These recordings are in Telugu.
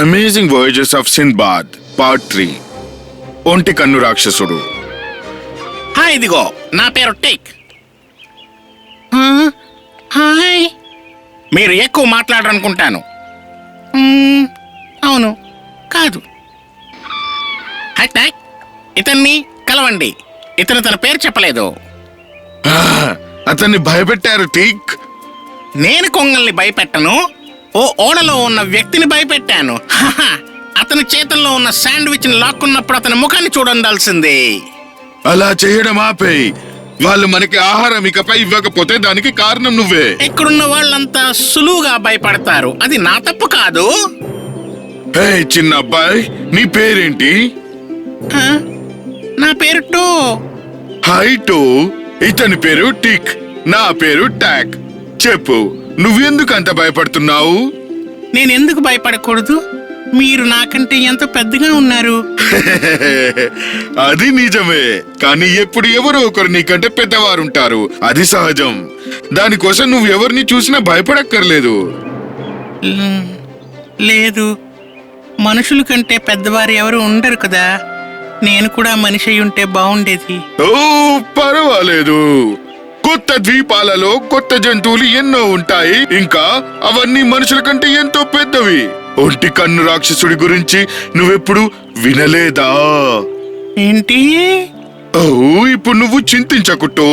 అమేజింగ్ వాయేజెస్ ఆఫ్ సింబాద్ పార్ట్ 3 ఒంటి కన్ను రాక్షసుడు. ఇదిగో నా పేరు టిక్. హాయ్. మీరు ఎక్కువ మాట్లాడరనుకుంటాను. అవును కాదు. Hi talk. ఇతన్ని కలవండి. ఇతను తన పేరు చెప్పలేదు. అతన్ని భయపెట్టారు టిక్. నేను కొంగల్ని భయపెట్టను. ఓ ఓడలో ఉన్న వ్యక్తిని భయపెట్టాను. అతని చేతుల్లో ఉన్న శాండ్విచ్ ని లాక్కున్నప్పుడు అతని ముఖాన్ని చూడండాల్సిందే. అలా చేయడం ఆపేయ్. వాళ్ళు మనకి ఆహారం ఇకపై ఇవ్వకపోతే దానికి కారణం నువ్వే. ఇక్కడున్న వాళ్ళంతా సులువుగా భయపడతారు. అది నా తప్పు కాదు. హే చిన్న అబ్బాయి, నీ పేరేంటి? నా పేరు టో. Hi to. ఇతని పేరు టిక్, నా పేరు టాక్. చెప్పు, నువ్వెందుకు అంత భయపడుతున్నావు? నేనెందుకు భయపడకూడదు? మీరు నాకంటే ఎంతో పెద్దగా ఉన్నారు. అది నిజమే, కానీ ఎప్పుడు ఎవరో ఒకరు నీకంటే పెద్దవారుంటారు. అది సహజం. దానికోసం నువ్వు ఎవరిని చూసినా భయపడక్కర్లేదు. లేదు, మనుషుల కంటే పెద్దవారు ఎవరు ఉండరు కదా. నేను కూడా మనిషి అయి ఉంటే బాగుండేది. ఓ పర్వాలేదు. కొత్త ద్వీపాలలో కొత్త జంతువులు ఎన్నో ఉంటాయి. ఇంకా అవన్నీ మనుషుల కంటే ఎంతో పెద్దవి. ఒంటి కన్ను రాక్షసుడి గురించి నువ్వెప్పుడు వినలేదా? ఏంటి? ఓ ఇప్పుడు నువ్వు చింతించకుట్టు.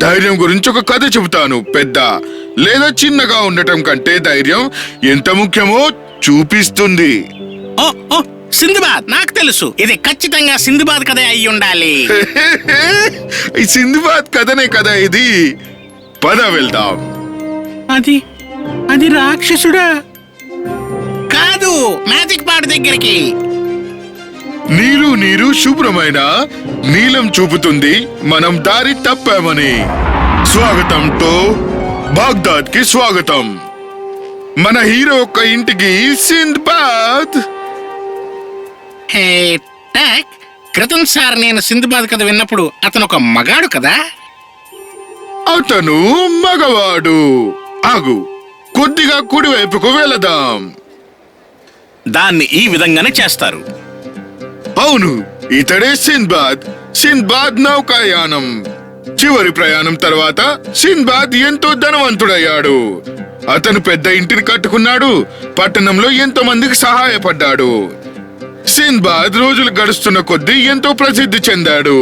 ధైర్యం గురించి ఒక కథ చెబుతాను. పెద్ద లేదా చిన్నగా ఉండటం కంటే ధైర్యం ఎంత ముఖ్యమో చూపిస్తుంది. ఓ ఓ సింధుబాద్, నాకు తెలుసు. ఇది ఖచ్చితంగా సింధుబాద్ కథ అయి ఉండాలి. ఈ సింధుబాద్ కథనే కదా ఇది. పద వెళ్దాం. అది అది రాక్షసుడా? కాదు, మ్యాజిక్ పార్ట్ దగ్గరికి. నీరు శుభ్రమైన నీలం చూపుతుంది మనం దారి తప్పామని. స్వాగతం తో బాగ్దాద్ కి స్వాగతం. మన హీరో యొక్క ఇంటికి సింద్బాద్. హే టాక్, క్రితం సార్ నేను సింధుబాద్ కథ విన్నప్పుడు అతను ఒక మగాడు కదా? అతను మగవాడు. ఆగు, కొద్దిగా కుడివైపుకు వెళదాం. దాన్ని ఈ విధంగానే చేస్తారు. అవును, ఇతడే సింద్బాద్ నౌకాయానం. చివరి ప్రయాణం తర్వాత సింద్బాద్ ఎంతో ధనవంతుడయ్యాడు. అతను పెద్ద ఇంటిని కట్టుకున్నాడు. పట్టణంలో ఎంతో మందికి సహాయపడ్డాడు. సింద్బాద్ రోజులు గడుస్తున్న కొద్దీ ఎంతో ప్రసిద్ధి చెందాడు.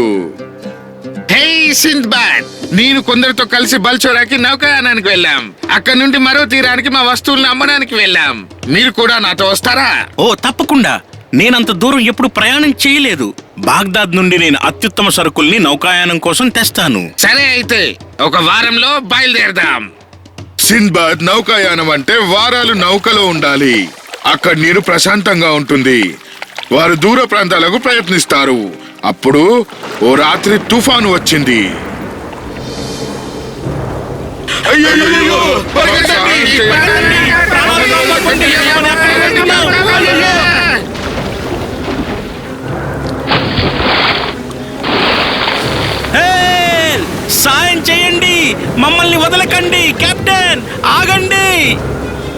హే సింద్బాద్, నేను కొందరితో కలిసి బల్చోరాకి నౌకాయానానికి వెళ్ళాం. అక్కడి నుండి మరో తీరానికి మా వస్తువులను అమ్మడానికి వెళ్ళాం. మీరు కూడా నాతో వస్తారా? ఓ తప్పకుండా. నేనంత దూరం ఎప్పుడు ప్రయాణం చేయలేదు. బాగ్దాద్ నుండి నేను అత్యుత్తమ సరుకుల్ని నౌకాయానం కోసం తెస్తాను. సరే, అయితే ఒక వారంలో బయలుదేరదాం. సింద్బాద్ నౌకాయానం అంటే వారాలు నౌకలో ఉండాలి. అక్కడ నీరు ప్రశాంతంగా ఉంటుంది. వారు దూర ప్రాంతాలకు ప్రయత్నిస్తారు. అప్పుడు ఓ రాత్రి తుఫాను వచ్చింది. సాయం చేయండి, మమ్మల్ని వదలకండి కెప్టెన్. ఆగండి,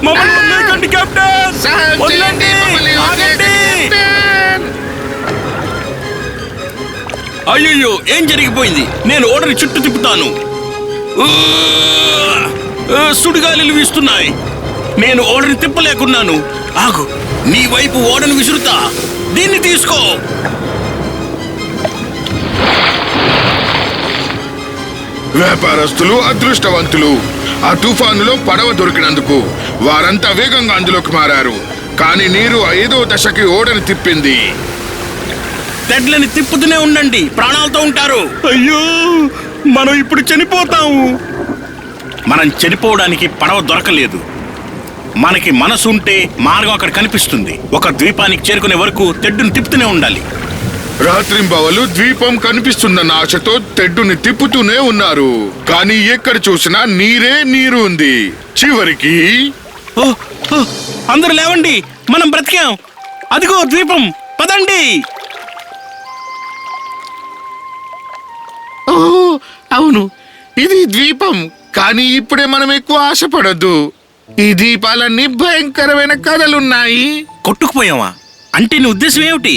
మమ్మల్ని వదలకండి కెప్టెన్. వదలండి, ఆగండి. అయ్యో, ఏం జరిగిపోయింది? నేను ఓడని చుట్టూ తిప్పుతాను. సుడిగాలిలు వీస్తున్నాయి. నేను ఓడని తిప్పలేకున్నాను. ఆగు, నీ వైపు ఓడను విసురుతా. దీన్ని తీసుకో. వ్యాపారస్తులు అదృష్టవంతులు. ఆ తుఫానులో పడవ దొరికినందుకు వారంతా వేగంగా అందులోకి మారారు. కానీ నీరు 5వ దశకి ఓడని తిప్పింది. తెడ్లని తిప్పుతూనే ఉండండి, ప్రాణాలతో ఉంటారు. అయ్యో, మనం ఇప్పుడు చనిపోతాము. మనం చనిపోవడానికి పడవ దొరకలేదు. మనకి మనసు ఉంటే మార్గం అక్కడ కనిపిస్తుంది. ఒక ద్వీపానికి చేరుకునే వరకు తెడ్డును తిప్పుతూనే ఉండాలి. రాత్రింబవలు ద్వీపం కనిపిస్తుందన్న ఆశతో తెడ్డుని తిప్పుతూనే ఉన్నారు. కానీ ఎక్కడ చూసినా నీరు ఉంది. చివరికి అందరూ లేవండి, మనం బ్రతికాం. అదిగో ద్వీపం, పదండి. అవును, ఇది ద్వీపం. కానీ ఇప్పుడే మనం ఎక్కువ ఆశపడద్దు. ఈ ద్వీపాలన్నీ భయంకరమైన కథలున్నాయి. కొట్టుకుపోయావా? అంటే నీ ఉద్దేశం ఏమిటి?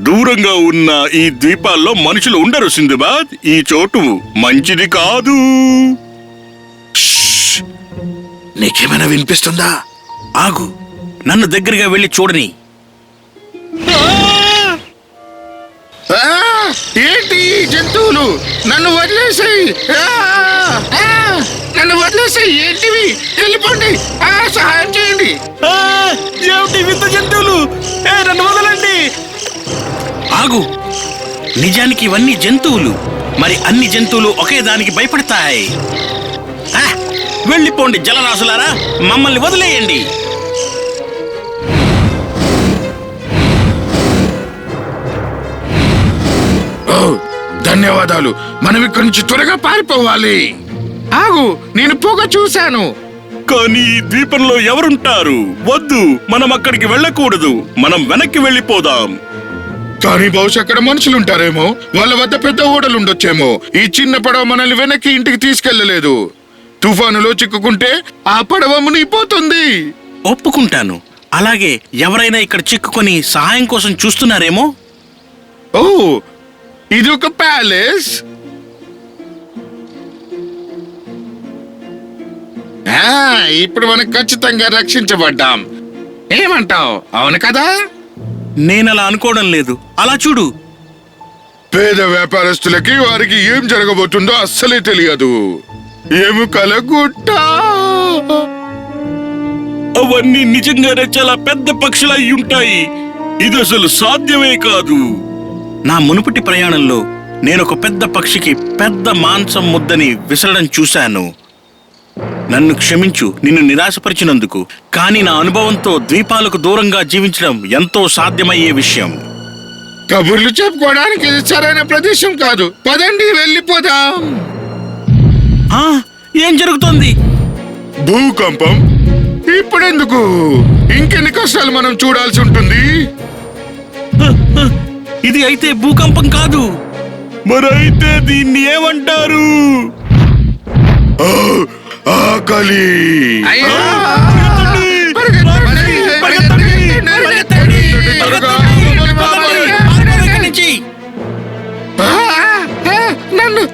దూరంగా ఉన్న ఈ ద్వీపాల్లో మనుషులు ఉండరు సింధుబాద్. ఈ చోటు మంచిది కాదు. నీకేమైనా వినిపిస్తుందా? ఆగు, నన్ను దగ్గరగా వెళ్ళి చూడని. ఏంటి ఈ జంతువులు? నన్ను వదిలేసాయి, నన్ను వదిలేసాయి. ఏంటివి? వెళ్ళిపోండి, సహాయం చేయండి. ఏమిటి వింత జంతువులు? నన్ను వదలండి. ఆగు, నిజానికి ఇవన్నీ జంతువులు. మరి అన్ని జంతువులు ఒకే దానికి భయపడతాయి. వెళ్ళిపోండి జలరాశులారా, మమ్మల్ని వదిలేయండి. ఓ, ధన్యవాదాలు. మనం ఇక్కడి నుంచి త్వరగా పారిపోవాలి. ఆగు, నేను పొగ చూశాను. కానీ ఈ ద్వీపంలో ఎవరుంటారు? వద్దు, మనం అక్కడికి వెళ్ళకూడదు. మనం వెనక్కి వెళ్ళిపోదాం. కానీ బహుశా అక్కడ మనుషులు ఉంటారేమో. వాళ్ళ వద్ద పెద్ద ఓడలు ఉండొచ్చేమో. ఈ చిన్న పడవ మనల్ని వెనక్కి ఇంటికి తీసుకెళ్లలేదు. తుఫానులో చిక్కుకుంటే ఆ పడవ మునిగిపోతుంది. ఒప్పుకుంటాను. అలాగే ఎవరైనా ఇక్కడ చిక్కుకొని సహాయం కోసం చూస్తున్నారేమో. ఓ, ఇది ఒక ప్యాలెస్. ఇప్పుడు మనం ఖచ్చితంగా రక్షించబడ్డాం. ఏమంటావ్? అవును కదా? నేనలా అనుకోవడం లేదు. అలా చూడు. పేద వ్యాపారస్తులకి వారికి ఏం జరగబోతుందో అస్సలే తెలియదు. ఎముకల గుట్ట. అవన్నీ నిజంగానే చాలా పెద్ద పక్షులు అయి ఉంటాయి. ఇది అసలు సాధ్యమే కాదు. నా మునుపటి ప్రయాణంలో నేను ఒక పెద్ద పక్షికి పెద్ద మాంసం ముద్దని విసరడం చూశాను. నన్ను క్షమించు, నిన్ను నిరాశపరిచినందుకు. కానీ నా అనుభవంతో ద్వీపాలకు దూరంగా జీవించడం ఎంతో సాధ్యమయ్యే విషయం. కబుర్లు చెప్పుకోవడానికి ఇది సరైన ప్రదేశం కాదు. పదండి, వెళ్ళిపోదాం. ఏం జరుగుతోంది? భూకంపం. ఇప్పుడెందుకు? ఇంకెన్ని కష్టాలు మనం చూడాల్సి ఉంటుంది. ఇది అయితే భూకంపం కాదు. మరైతే దీన్ని ఏమంటారు? ఆకలి.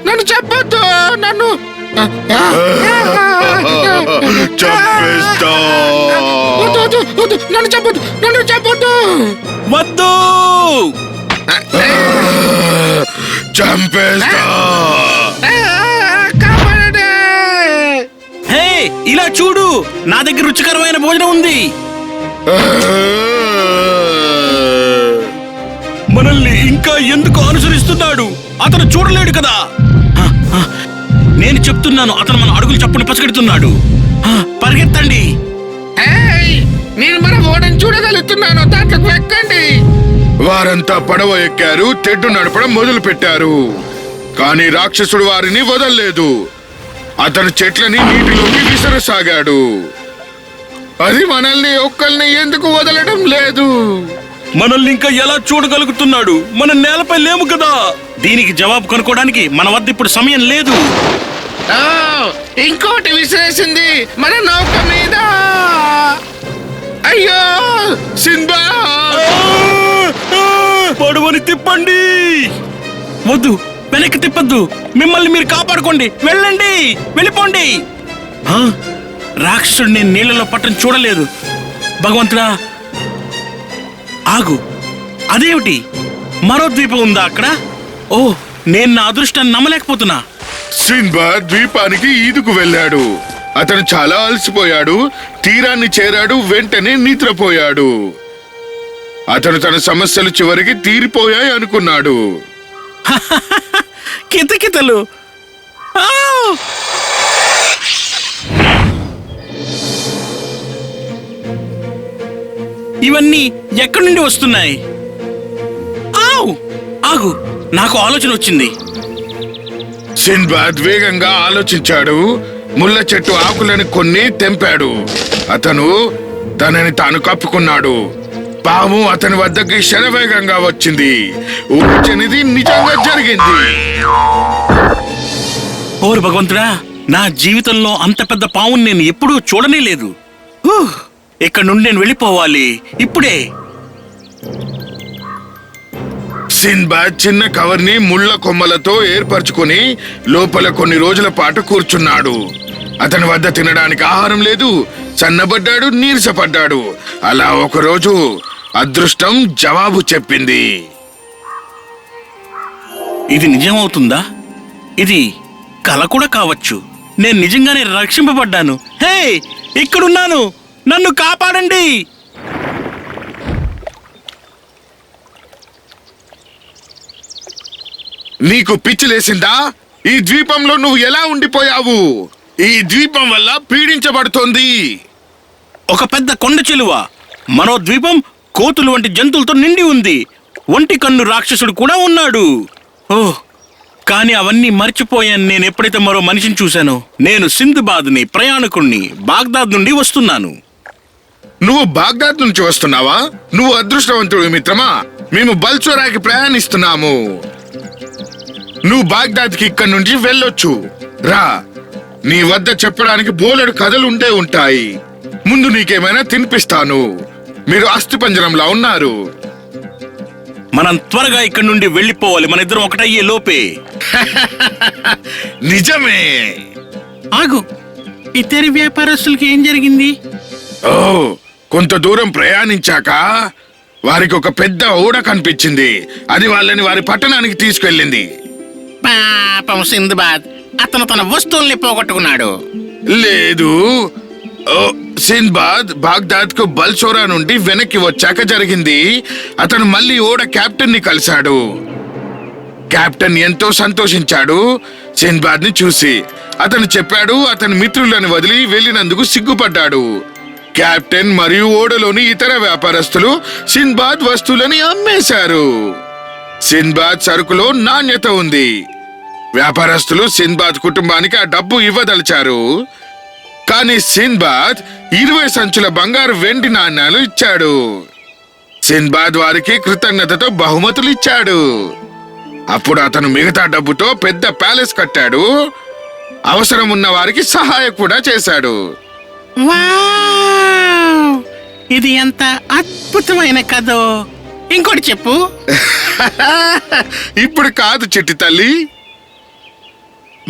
నన్ను చెప్పొద్దు. నన్ను చంపేస్తా. నన్ను చెప్పొద్దు, నన్ను చెప్పొద్దు. వద్దు, చంపేస్తా. హే, ఇలా చూడు, నా దగ్గర రుచికరమైన భోజనం ఉంది. మనల్ని ఇంకా ఎందుకు అనుసరిస్తున్నాడు? అతను చూడలేడు కదా. నేను చెప్తున్నాను, అతను మన అడుగులు చప్పుని పసిగడుతున్నాడు. పరిగెత్తండి. నేను మన ఓడని చూడగలుగుతున్నాను. దాంట్లోకి ఎక్కండి. వారంతా పడవ ఎక్కారు, తెడ్డు నడపడం మొదలు పెట్టారు. కానీ రాక్షసుడు వారిని వదల్లేదు. అతను చెట్లని నీటిలోకి విసరసాగాడు. అది మనల్ని ఒక్కల్ని ఎందుకు వదలడం లేదు? మనల్ని ఇంకా ఎలా చూడగలుగుతున్నాడు? మనం నేలపై లేము కదా. దీనికి జవాబు కనుక్కోవడానికి మన వద్ద ఇప్పుడు సమయం లేదు. ఇంకోటి విసిరేసింది మన నౌక మీద. అయ్యో సింబాద్, పడవని తిప్పండి. వద్దు, వెనక్కి తిప్పద్దు. మిమ్మల్ని మీరు కాపాడుకోండి. వెళ్ళండి, వెళ్ళిపోండి. రాక్షసుడు నేను నీళ్లలో పట్టం చూడలేదు. భగవంతుడా, ఆగు. అదేమిటి? మరో ద్వీపం ఉందా అక్కడ? ఓ, నేను నా అదృష్టాన్ని నమ్మలేకపోతున్నా. సింబాద్ ద్వీపానికి ఈదుకు వెళ్ళాడు. అతను చాలా అలసిపోయాడు. తీరాన్ని చేరాడు, వెంటనే నిద్రపోయాడు. అతను తన సమస్యలు చివరికి తీరిపోయాయి అనుకున్నాడు. కితకితలు. ఇవన్నీ ఎక్కడి నుండి వస్తున్నాయి? ఆగు, నాకు ఆలోచన వచ్చింది. సింబాద్ వేగంగా ఆలోచించాడు. ముళ్ళ చెట్టు ఆకులను కొన్ని తెంపాడు. అతను తనని తాను కప్పుకున్నాడు. పాము అతని వద్దకి శరవేగంగా వచ్చింది. ఊహించనిది నిజంగా జరిగింది. ఓరు భగవంతుడా, నా జీవితంలో అంత పెద్ద పావుని నేను ఎప్పుడూ చూడనే లేదు. ఇక్కడ నుండి నేను వెళ్ళిపోవాలి ఇప్పుడే. సిన్బాద్ చిన్న కవర్ని ముళ్ళ కొమ్మలతో ఏర్పరచుకొని లోపల కొన్ని రోజుల పాటు కూర్చున్నాడు. అతని వద్ద తినడానికి ఆహారం లేదు. సన్నబడ్డాడు, నీరసపడ్డాడు. అలా ఒకరోజు అదృష్టం జవాబు చెప్పింది. ఇది నిజమవుతుందా? ఇది కల కూడా కావచ్చు. నేను నిజంగానే రక్షింపబడ్డాను. హే, ఇక్కడున్నాను, నన్ను కాపాడండి. నీకు పిచ్చిలేసిందా? ఈ ద్వీపంలో నువ్వు ఎలా ఉండిపోయావు? ఈ ద్వీపం వల్ల పీడించబడుతోంది. ఒక పెద్ద కొండ చెలువ, మరో ద్వీపం కోతులు వంటి జంతువులతో నిండి ఉంది. ఒంటి కన్ను రాక్షసుడు కూడా ఉన్నాడు. ఓహ్, కానీ అవన్నీ మర్చిపోయాను నేను ఎప్పుడైతే మరో మనిషిని చూశానో. నేను సింద్బాద్ని, ప్రయాణికుణ్ణి, బాగ్దాద్ నుండి వస్తున్నాను. నువ్వు బాగ్దాద్ నుంచి వస్తున్నావా? నువ్వు అదృష్టవంతుడు మిత్రమా. మేము బల్చోరాకి ప్రయాణిస్తున్నాము. నువ్వు బాగ్దాద్కి ఇక్కడి నుంచి వెళ్ళొచ్చు. రా, నీ వద్ద చెప్పడానికి బోలెడు కథలు ఉంటాయి. ముందు నీకేమైనా తినిపిస్తాను. మీరు అస్థిపంజరంలా ఉన్నారు. మనం త్వరగా ఇక్కడి నుండి వెళ్ళిపోవాలి, మన ఇద్దరం ఒకటయ్యే లోపే. నిజమే. ఆగు, ఇతర వ్యాపారస్తులకి ఏం జరిగింది? ఓ, కొంత దూరం ప్రయాణించాక వారికి ఒక పెద్ద ఓడ కనిపించింది. అది వాళ్ళని వారి పట్టణానికి తీసుకెళ్ళింది. పాపం సింద్బాద్, అతను తన వస్తువుల్ని పోగొట్టుకున్నాడు. లేదు, సిన్బాద్ బాగ్దాద్ కు బల్సోరా నుండి వెనక్కి వచ్చాక జరిగింది. అతను మళ్ళీ ఓడ కెప్టెన్ ని కలిశాడు. కెప్టెన్ ఎంతో సంతోషించాడు సిన్బాద్ ని చూసి. అతను చెప్పాడు అతని మిత్రులను వదిలి వెళ్ళినందుకు సిగ్గుపడ్డాడు. కెప్టెన్ మరియు ఓడలోని ఇతర వ్యాపారస్తులు సిన్బాద్ వస్తువులని అమ్మేశారు. సిన్బాద్ సరుకులో నాణ్యత ఉంది. వ్యాపారస్తులు సిన్బాద్ కుటుంబానికి ఆ డబ్బు ఇవ్వదలిచారు. కానీ సిన్బాద్ 20 సంచుల బంగారు వెండి నాణ్యాలు ఇచ్చాడు. సిన్బాద్ వారికి కృతజ్ఞతతో బహుమతులు ఇచ్చాడు. అప్పుడు అతను మిగతా డబ్బుతో పెద్ద ప్యాలెస్ కట్టాడు. అవసరం ఉన్న వారికి సహాయం కూడా చేశాడు. వావ్! ఇది ఎంత అద్భుతమైన కథ. ఇంకోటి చెప్పు. ఇప్పుడు కాదు చిట్టి తల్లి.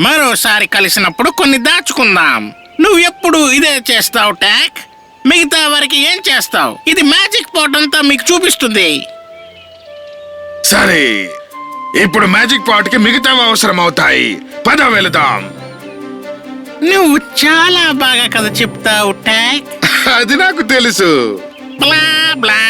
మరోసారి కలిసినప్పుడు కొన్ని దాచుకుందాం. నువ్వు ఎప్పుడు ఇదే చేస్తావు టాక్? మిగతా వారికి ఏం చేస్తావు? ఇది మ్యాజిక్ పాట్ అంతా మీకు చూపిస్తుంది. సరే, ఇప్పుడు మ్యాజిక్ పాట్ కి మిగతా అవసరం అవుతాయి. పద వెళదాం. నువ్వు చాలా బాగా కథ చెప్తావు టాక్. అది నాకు తెలుసు. బ్లా బ్లా